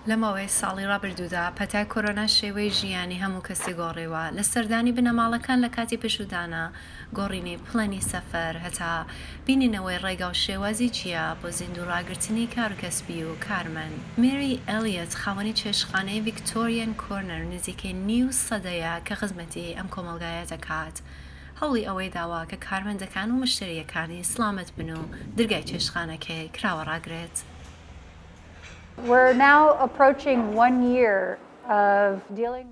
لەمەوەی ساڵی ڕابردوودا پەتای کۆرۆنا شێوەی ژیانی هەموو کەسی گۆڕیوە لە سەردانی بنەماڵەکان لە کاتی پێشودانە گۆڕینی پلەنی سەفەر هەتا بینینەوەی ڕێگا و شێوازی چییە بۆ زیندوڕاگرتنی کارکەسبی و کارمەند. مێری ئەلیەت خاوەنی چێشتخانەی ڤیکتۆریان کۆرنەر نزیکەی نیو سەدەیە کە خزمەتی ئەم کۆمەلگایە دەکات. هەوڵی ئەوەی داوا کە کارمەندەکان و مشتریەکانی سلامت بن و دەرگای چێشتخانەکەی کراوە ڕاگرێت.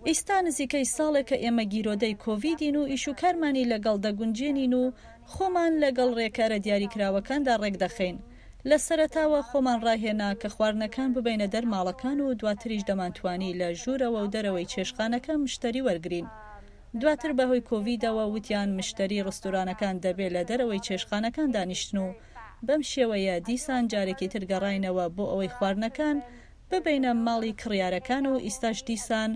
ئێستا نزیکەی ساڵێک کە ئێمە گیرۆدەی کۆڤیدین و ئیش و کارمانی لەگەڵ دەگونجێنین و خۆمان لەگەڵ ڕێکارە دیاریکراوەکاندا ڕێک دەخەین. لە سەرەتاوە خۆمان ڕاهێنا کە خواردنەکان ببینە دەرماڵەکان و دواتریش دەمانتوانی لە ژوورەوە و دەرەوەی چێشتخانەکە مشتری وەرگرین. دواتر بەهۆی کۆڤیدەوە وتیان مشتری ڕستورانەکان دەبێت لە دەرەوەی چێشتخانەکان دانیشتن و بەم شێوەیە دیسان جارێکی تر گەڕاینەوە بۆ ئەوەی خواردنەکان ببینە ماڵی کڕیارەکان و ئیستاش دیسان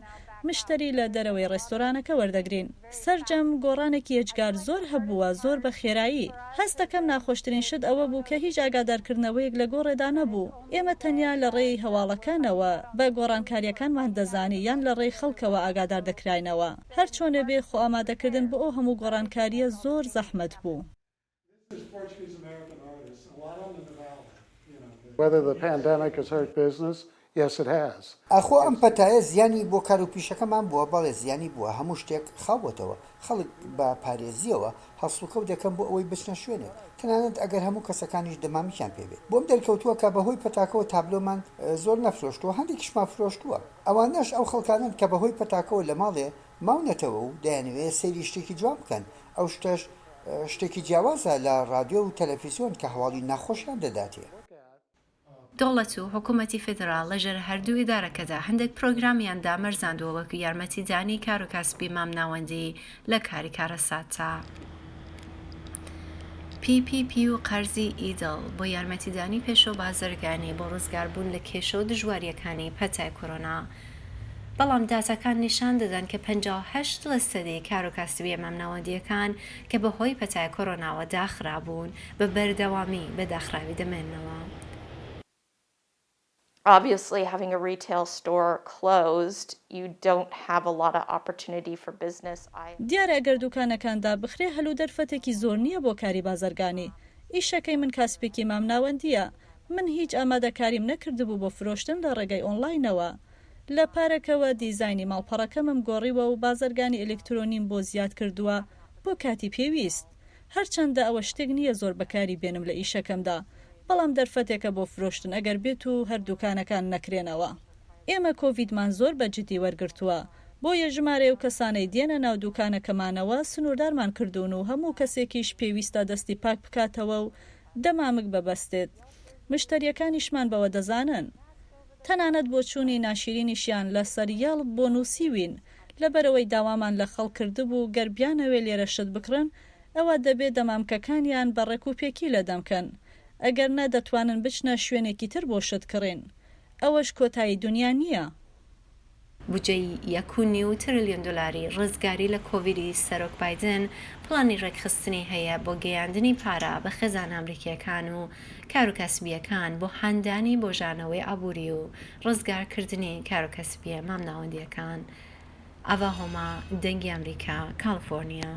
مشتری لە دەرەوەی ڕێستۆرانەکە وەردەگرین. سەرجەم گۆڕانێکی ئەجگار زۆر هەبووە، زۆر بە خێرایی. هەست دەکەم ناخۆشترین شت ئەوە بوو کە هیچ ئاگادارکردنەوەیەک لە گۆڕێدا نەبوو. ئێمە تەنیا لە ڕێی هەواڵەکانەوە بە گۆڕانکاریەکانمان دەزانی یان لە ڕێی خەڵکەوە ئاگادار دەکراینەوە. هەر چۆنە بێ خۆ ئامادەکردن بۆ ئەو هەموو گۆڕانکاریە زۆر زەحمەت بوو. Whether the pandemic has hurt business, yes it has. ئەخۆ ئەم پەتایە زیانی بۆ کار و پیشەکەمان بووە، بەڵێ زیانی بووە، هەموو شتێک خاوەتەوە. خەڵک بە پارێزیەوە هەڵسوکەوت دەکەن بۆ ئەوەی بچنە شوێنێک، تەنانەت ئەگەر هەموو کەسەکانیش دەمامیان پێبێت. بۆم دەرکەوتووە کە بەهۆی پەتاکەوە تابلۆمان زۆر نەفرۆشتووە، هەندێکیشمان فرۆشتووە. ئەوانەش ئەو خەڵکانن کە بەهۆی پەتاکەوە لە ماڵێ ماونەتەوە و دەیانەوێت سەیری شتێکی جوان بکەن. ئەو شتەش شتێکی جیاوازە لە رادیۆ و تەلەڤیزیۆن کە هەواڵی ناخۆشیان دەداتێ. دەوڵەت و حکوومەتی فێدراڵ لەژێر هەردوو ئیدارەکەدا هەندێک پرۆگرامیان دامەرزاندووە وەکو یارمەتیدانی کار و کەسبی مامناوەندی لە کاری کارەساتتا. PPP و قەرزی ئیدڵ بۆ یارمەتیدانی پێشەو بازرگانی بۆ ڕزگاربوون لە کێشە و دژواریەکانی پەتای کۆرۆنا. بەڵام داتاکان نیشان دەدەن کە 58% کار و کەسبیە مامناوەندیەکان کە بەهۆی پەتای کۆرۆناوە داخرابوون بە بەردەوامی بە داخراوی دەمێننەوە. Obviously, having a retail store closed, you don't have a lot of opportunity for business. دیارە ئەگەر دوکانەکاندا بخرێ هەلو دەرفەتێکی زۆر نییە بۆ کاری بازرگانی. ئیشەکەی من کاسبێکی مامناوەندیە. من هیچ ئامادەکاریم نەکردبوو بۆ فرۆشتن لە ڕێگەی ئۆنلاینەوە. لە پارەکەوە دیزایانی ماڵپەڕەکەمم گۆڕیوە و بازرگانی ئەلکترۆنیم بۆ زیاد کردووە بۆ کاتی پێویست. هەرچەندە ئەوە شتێک نییە زۆر بەکاری بێنم لە ئیشەکەمدا. بەڵام دەرفەتێکە بۆ فرۆشتن ئەگەر بێت و هەردووکانەکان نەکرێنەوە. ئێمە کۆڤیدمان زۆر بەجددی وەرگرتووە. بۆیە ژمارە و کەسانەی دێنە ناو دوکانەکەمانەوە سنووردارمان کردوون و هەموو کەسێکیش پێویستە دەستی پاک بکاتەوە و دەمامک ببەستێت. مشتریەکانیشمان بەوە دەزانن. تەنانەت بۆ چوونی ناشرینیشیان لە سەریاڵ بۆ نووسیوین لەبەرەوەی داوامان لە خەڵک کردبوو گەربیانەوێ لێرە شت بکڕن ئەوە دەبێت دەمامکەکانیان بە ڕێکوپێکی لەدەمکەن. ئەگەر نە دەتوانن بچنە شوێنێکی تر بۆ شت کڕێن. ئەوەش کۆتایی دنیا نییە. بودجەی 1.9 تریلیۆن دلاری ڕزگاری لە کۆڤیدی سەرۆک بایدن پلانی ڕێکخستنی هەیە بۆ گەیاندنی پارە بە خێزان ئەمریکیەکان و کاروکەسبیەکان بۆ هەندانی بۆژانەوەی ئابووری و ڕزگارکردنی کاروکەسبیە مامناوەندیەکان. ئاوا هۆما دەنگی ئەمەریکا کالیفۆرنیا.